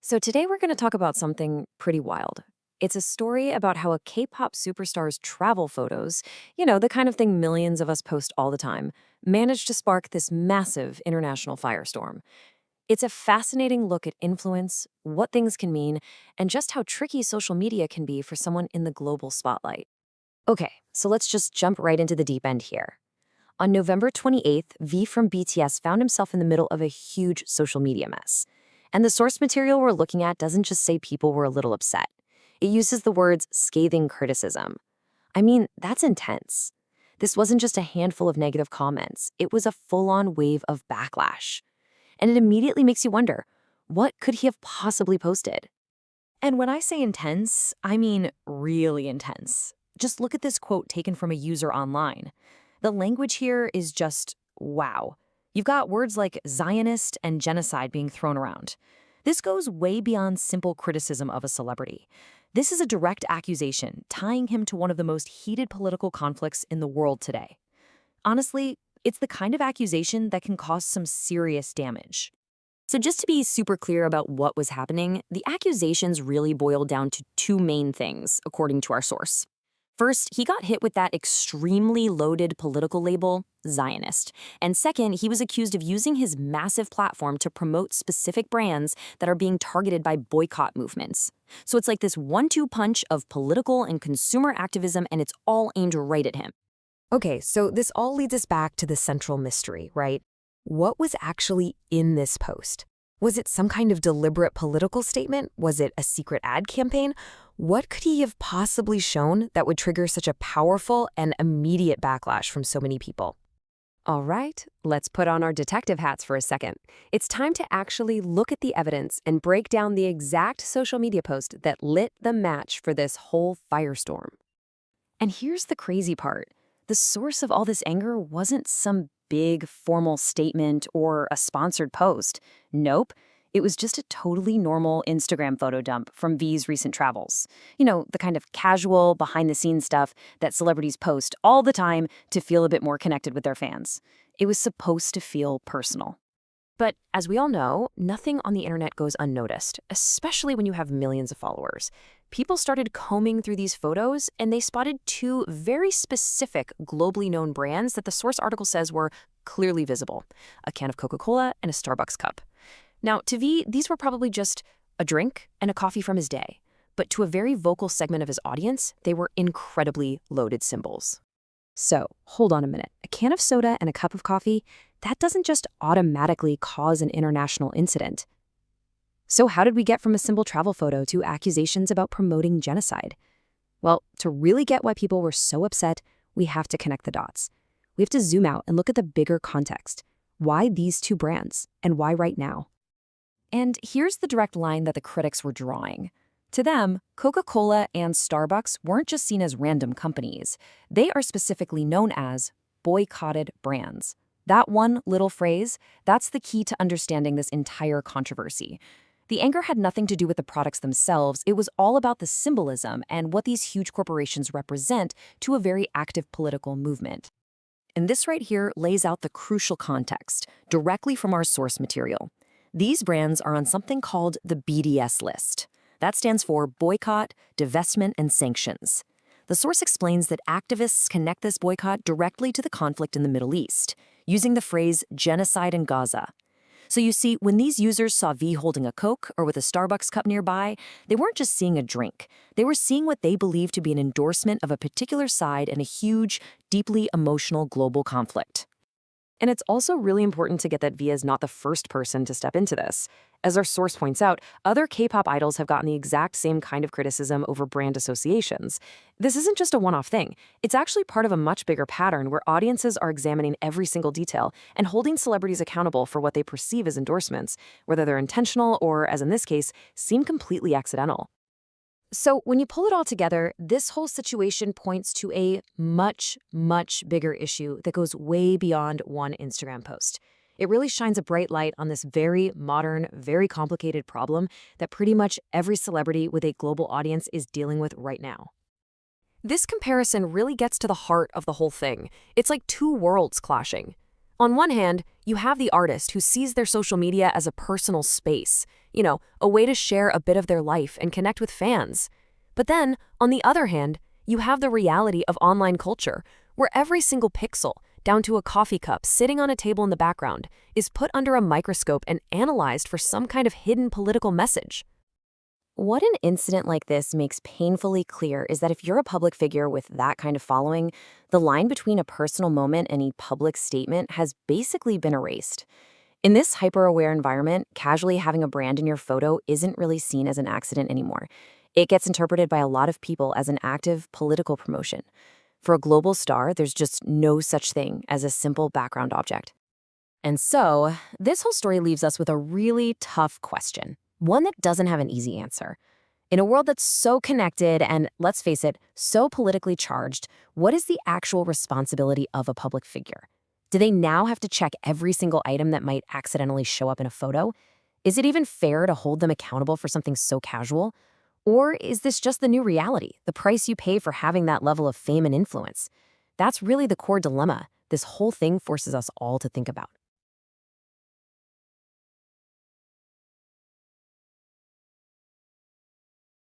So today we're going to talk about something pretty wild. It's a story about how a K-pop superstar's travel photos, the kind of thing millions of us post all the time, managed to spark this massive international firestorm. It's a fascinating look at influence, what things can mean, and just how tricky social media can be for someone in the global spotlight. Okay, so let's just jump right into the deep end here. On November 28th, V from BTS found himself in the middle of a huge social media mess. And the source material we're looking at doesn't just say people were a little upset. It uses the words scathing criticism. I mean, that's intense. This wasn't just a handful of negative comments. It was a full-on wave of backlash. And it immediately makes you wonder, what could he have possibly posted? And when I say intense, I mean really intense. Just look at this quote taken from a user online. The language here is just wow. You've got words like Zionist and genocide being thrown around. This goes way beyond simple criticism of a celebrity. This is a direct accusation tying him to one of the most heated political conflicts in the world today. Honestly, it's the kind of accusation that can cause some serious damage. So just to be super clear about what was happening, the accusations really boiled down to two main things, according to our source. First, he got hit with that extremely loaded political label, Zionist. And second, he was accused of using his massive platform to promote specific brands that are being targeted by boycott movements. So it's like this one-two punch of political and consumer activism, and it's all aimed right at him. Okay, so this all leads us back to the central mystery, right? What was actually in this post? Was it some kind of deliberate political statement? Was it a secret ad campaign? What could he have possibly shown that would trigger such a powerful and immediate backlash from so many people? All right, let's put on our detective hats for a second. It's time to actually look at the evidence and break down the exact social media post that lit the match for this whole firestorm. And here's the crazy part. The source of all this anger wasn't some big formal statement or a sponsored post. Nope. It was just a totally normal Instagram photo dump from V's recent travels. The kind of casual, behind-the-scenes stuff that celebrities post all the time to feel a bit more connected with their fans. It was supposed to feel personal. But as we all know, nothing on the internet goes unnoticed, especially when you have millions of followers. People started combing through these photos, and they spotted two very specific, globally known brands that the source article says were clearly visible: a can of Coca-Cola and a Starbucks cup. Now, to V, these were probably just a drink and a coffee from his day. But to a very vocal segment of his audience, they were incredibly loaded symbols. So, hold on a minute. A can of soda and a cup of coffee, that doesn't just automatically cause an international incident. So how did we get from a simple travel photo to accusations about promoting genocide? Well, to really get why people were so upset, we have to connect the dots. We have to zoom out and look at the bigger context. Why these two brands, and why right now? And here's the direct line that the critics were drawing. To them, Coca-Cola and Starbucks weren't just seen as random companies. They are specifically known as boycotted brands. That one little phrase, that's the key to understanding this entire controversy. The anger had nothing to do with the products themselves. It was all about the symbolism and what these huge corporations represent to a very active political movement. And this right here lays out the crucial context, directly from our source material. These brands are on something called the BDS list. That stands for Boycott, Divestment, and Sanctions. The source explains that activists connect this boycott directly to the conflict in the Middle East, using the phrase genocide in Gaza. So you see, when these users saw V holding a Coke or with a Starbucks cup nearby, they weren't just seeing a drink. They were seeing what they believed to be an endorsement of a particular side in a huge, deeply emotional global conflict. And it's also really important to get that V is not the first person to step into this. As our source points out, other K-pop idols have gotten the exact same kind of criticism over brand associations. This isn't just a one-off thing. It's actually part of a much bigger pattern where audiences are examining every single detail and holding celebrities accountable for what they perceive as endorsements, whether they're intentional or, as in this case, seem completely accidental. So when you pull it all together, this whole situation points to a much, much bigger issue that goes way beyond one Instagram post. It really shines a bright light on this very modern, very complicated problem that pretty much every celebrity with a global audience is dealing with right now. This comparison really gets to the heart of the whole thing. It's like two worlds clashing. On one hand, you have the artist who sees their social media as a personal space. a way to share a bit of their life and connect with fans. But then, on the other hand, you have the reality of online culture, where every single pixel, down to a coffee cup sitting on a table in the background, is put under a microscope and analyzed for some kind of hidden political message. What an incident like this makes painfully clear is that if you're a public figure with that kind of following, the line between a personal moment and a public statement has basically been erased. In this hyper-aware environment, casually having a brand in your photo isn't really seen as an accident anymore. It gets interpreted by a lot of people as an active political promotion. For a global star, there's just no such thing as a simple background object. And so, this whole story leaves us with a really tough question, one that doesn't have an easy answer. In a world that's so connected and, let's face it, so politically charged, what is the actual responsibility of a public figure? Do they now have to check every single item that might accidentally show up in a photo? Is it even fair to hold them accountable for something so casual? Or is this just the new reality, the price you pay for having that level of fame and influence? That's really the core dilemma this whole thing forces us all to think about.